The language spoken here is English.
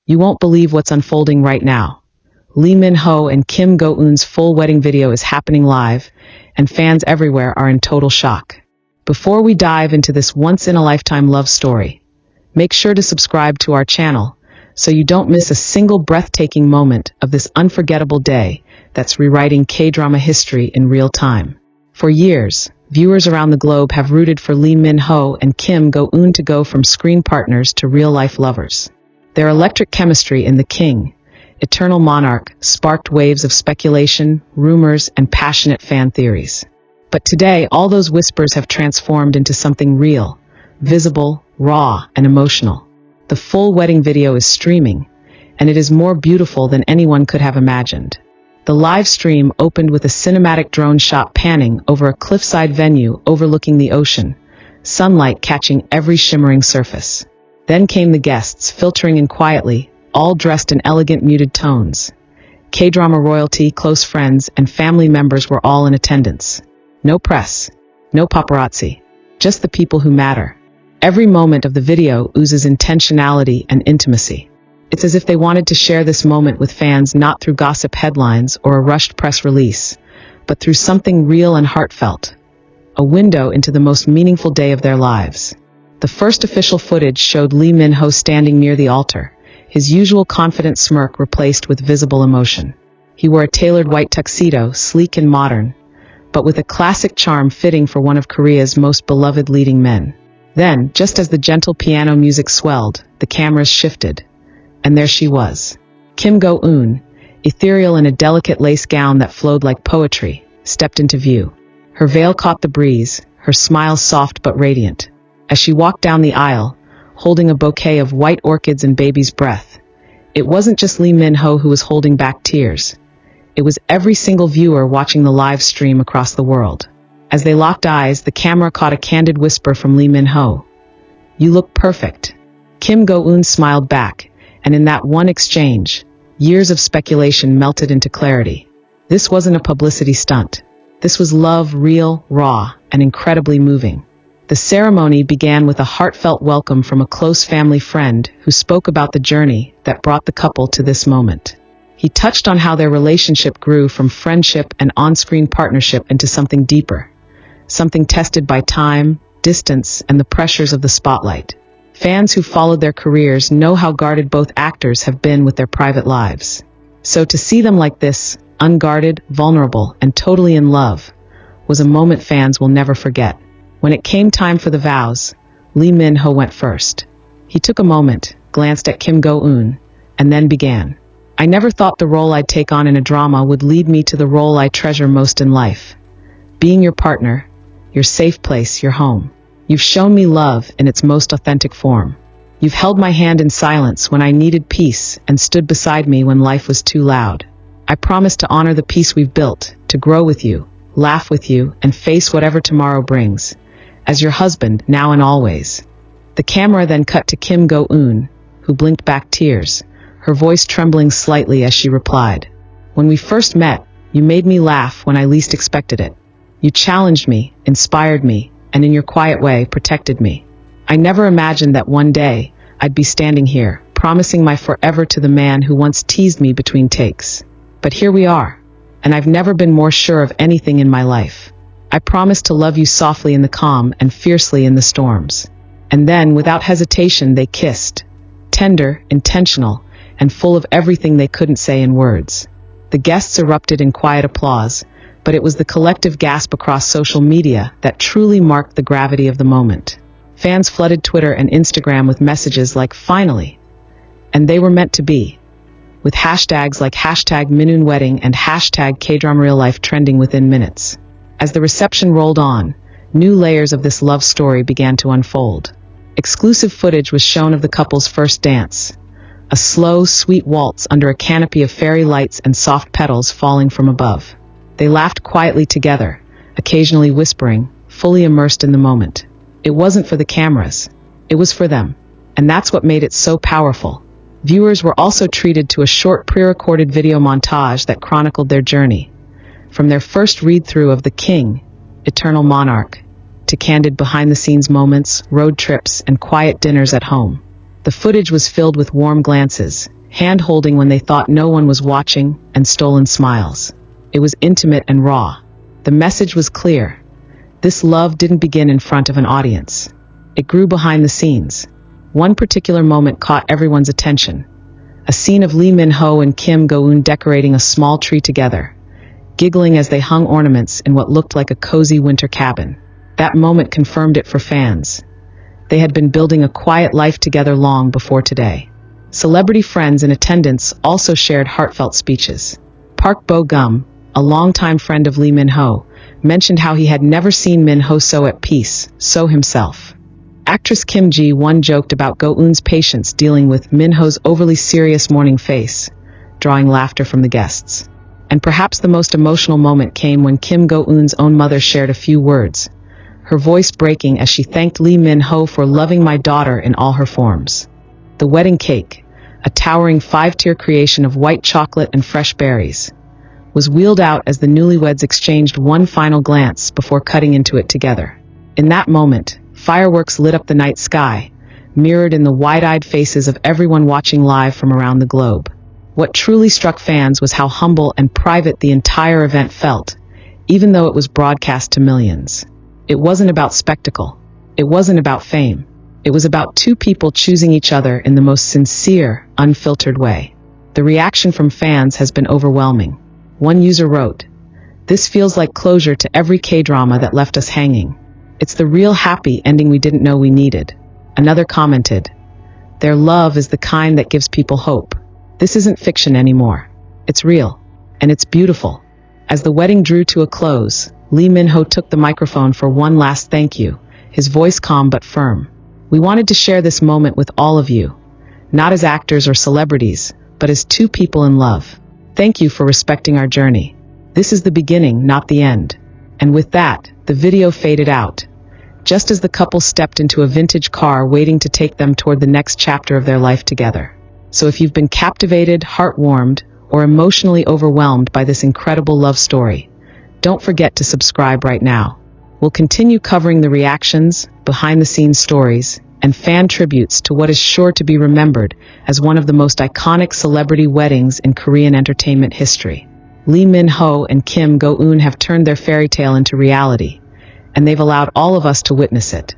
You won't believe what's unfolding right now. Leeminho and Kim Go Eun's full wedding video is happening live, and fans everywhere are in total shock. Before we dive into this once-in-a-lifetime love story, make sure to subscribe to our channel so you don't miss a single breathtaking moment of this unforgettable day that's rewriting K-drama history in real time. For years, viewers around the globe have rooted for Leeminho and Kim Go Eun to go from screen partners to real-life lovers. Their electric chemistry in the King Eternal Monarch sparked waves of speculation, rumors, and passionate fan theories. But today, all those whispers have transformed into something real, visible, raw, and emotional. The full wedding video is streaming, and it is more beautiful than anyone could have imagined. The live stream opened with a cinematic drone shot panning over a cliffside venue overlooking the ocean, sunlight catching every shimmering surface. Then came the guests, filtering in quietly, all dressed in elegant muted tones. K-drama royalty, close friends, and family members were all in attendance. No press, no paparazzi, just the people who matter. Every moment of the video oozes intentionality and intimacy. It's as if they wanted to share this moment with fans not through gossip headlines or a rushed press release, but through something real and heartfelt. A window into the most meaningful day of their lives. The first official footage showed Leeminho standing near the altar, his usual confident smirk replaced with visible emotion. He wore a tailored white tuxedo, sleek and modern, but with a classic charm fitting for one of Korea's most beloved leading men. Then, just as the gentle piano music swelled, the cameras shifted, and there she was. Kim Go Eun, ethereal in a delicate lace gown that flowed like poetry, stepped into view. Her veil caught the breeze, her smile soft but radiant. As she walked down the aisle, holding a bouquet of white orchids and baby's breath, it wasn't just Leeminho who was holding back tears. It was every single viewer watching the live stream across the world. As they locked eyes, the camera caught a candid whisper from Leeminho. "You look perfect." Kim Go Eun smiled back, and in that one exchange, years of speculation melted into clarity. This wasn't a publicity stunt. This was love, real, raw, and incredibly moving. The ceremony began with a heartfelt welcome from a close family friend who spoke about the journey that brought the couple to this moment. He touched on how their relationship grew from friendship and on-screen partnership into something deeper, something tested by time, distance, and the pressures of the spotlight. Fans who followed their careers know how guarded both actors have been with their private lives. So to see them like this, unguarded, vulnerable, and totally in love, was a moment fans will never forget. When it came time for the vows, Leeminho went first. He took a moment, glanced at Kim Go Eun, and then began. "I never thought the role I'd take on in a drama would lead me to the role I treasure most in life. Being your partner, your safe place, your home. You've shown me love in its most authentic form. You've held my hand in silence when I needed peace and stood beside me when life was too loud. I promise to honor the peace we've built, to grow with you, laugh with you, and face whatever tomorrow brings. As your husband, now and always." The camera then cut to Kim Go Eun, who blinked back tears, her voice trembling slightly as she replied, "When we first met, you made me laugh when I least expected it. You challenged me, inspired me, and in your quiet way, protected me. I never imagined that one day, I'd be standing here, promising my forever to the man who once teased me between takes. But here we are, and I've never been more sure of anything in my life. I promise to love you softly in the calm and fiercely in the storms." And then, without hesitation, they kissed. Tender, intentional, and full of everything they couldn't say in words. The guests erupted in quiet applause, but it was the collective gasp across social media that truly marked the gravity of the moment. Fans flooded Twitter and Instagram with messages like "finally," and "they were meant to be," with hashtags like #MinunWedding and #KDramaRealLife trending within minutes. As the reception rolled on, new layers of this love story began to unfold. Exclusive footage was shown of the couple's first dance, a slow, sweet waltz under a canopy of fairy lights and soft petals falling from above. They laughed quietly together, occasionally whispering, fully immersed in the moment. It wasn't for the cameras. It was for them. And that's what made it so powerful. Viewers were also treated to a short pre-recorded video montage that chronicled their journey. From their first read-through of the King Eternal Monarch, to candid behind-the-scenes moments, road trips, and quiet dinners at home. The footage was filled with warm glances, hand-holding when they thought no one was watching, and stolen smiles. It was intimate and raw. The message was clear. This love didn't begin in front of an audience. It grew behind the scenes. One particular moment caught everyone's attention. A scene of Leeminho and Kim Go-eun decorating a small tree together, giggling as they hung ornaments in what looked like a cozy winter cabin. That moment confirmed it for fans. They had been building a quiet life together long before today. Celebrity friends in attendance also shared heartfelt speeches. Park Bo-gum, a longtime friend of Leeminho, mentioned how he had never seen Minho so at peace, so himself. Actress Kim Ji-won joked about Go-eun's patience dealing with Minho's overly serious morning face, drawing laughter from the guests. And perhaps the most emotional moment came when Kim Go-eun's own mother shared a few words, her voice breaking as she thanked Leeminho for loving my daughter in all her forms. The wedding cake, a towering 5-tier creation of white chocolate and fresh berries, was wheeled out as the newlyweds exchanged one final glance before cutting into it together. In that moment, fireworks lit up the night sky, mirrored in the wide-eyed faces of everyone watching live from around the globe. What truly struck fans was how humble and private the entire event felt, even though it was broadcast to millions. It wasn't about spectacle. It wasn't about fame. It was about two people choosing each other in the most sincere, unfiltered way. The reaction from fans has been overwhelming. One user wrote, "This feels like closure to every K-drama that left us hanging. It's the real happy ending we didn't know we needed." Another commented, "Their love is the kind that gives people hope. This isn't fiction anymore. It's real. And it's beautiful." As the wedding drew to a close, Leeminho took the microphone for one last thank you, his voice calm but firm. "We wanted to share this moment with all of you, not as actors or celebrities, but as two people in love. Thank you for respecting our journey. This is the beginning, not the end." And with that, the video faded out, just as the couple stepped into a vintage car waiting to take them toward the next chapter of their life together. So if you've been captivated, heart-warmed, or emotionally overwhelmed by this incredible love story, don't forget to subscribe right now. We'll continue covering the reactions, behind-the-scenes stories, and fan tributes to what is sure to be remembered as one of the most iconic celebrity weddings in Korean entertainment history. Leeminho and Kim Go-eun have turned their fairy tale into reality, and they've allowed all of us to witness it.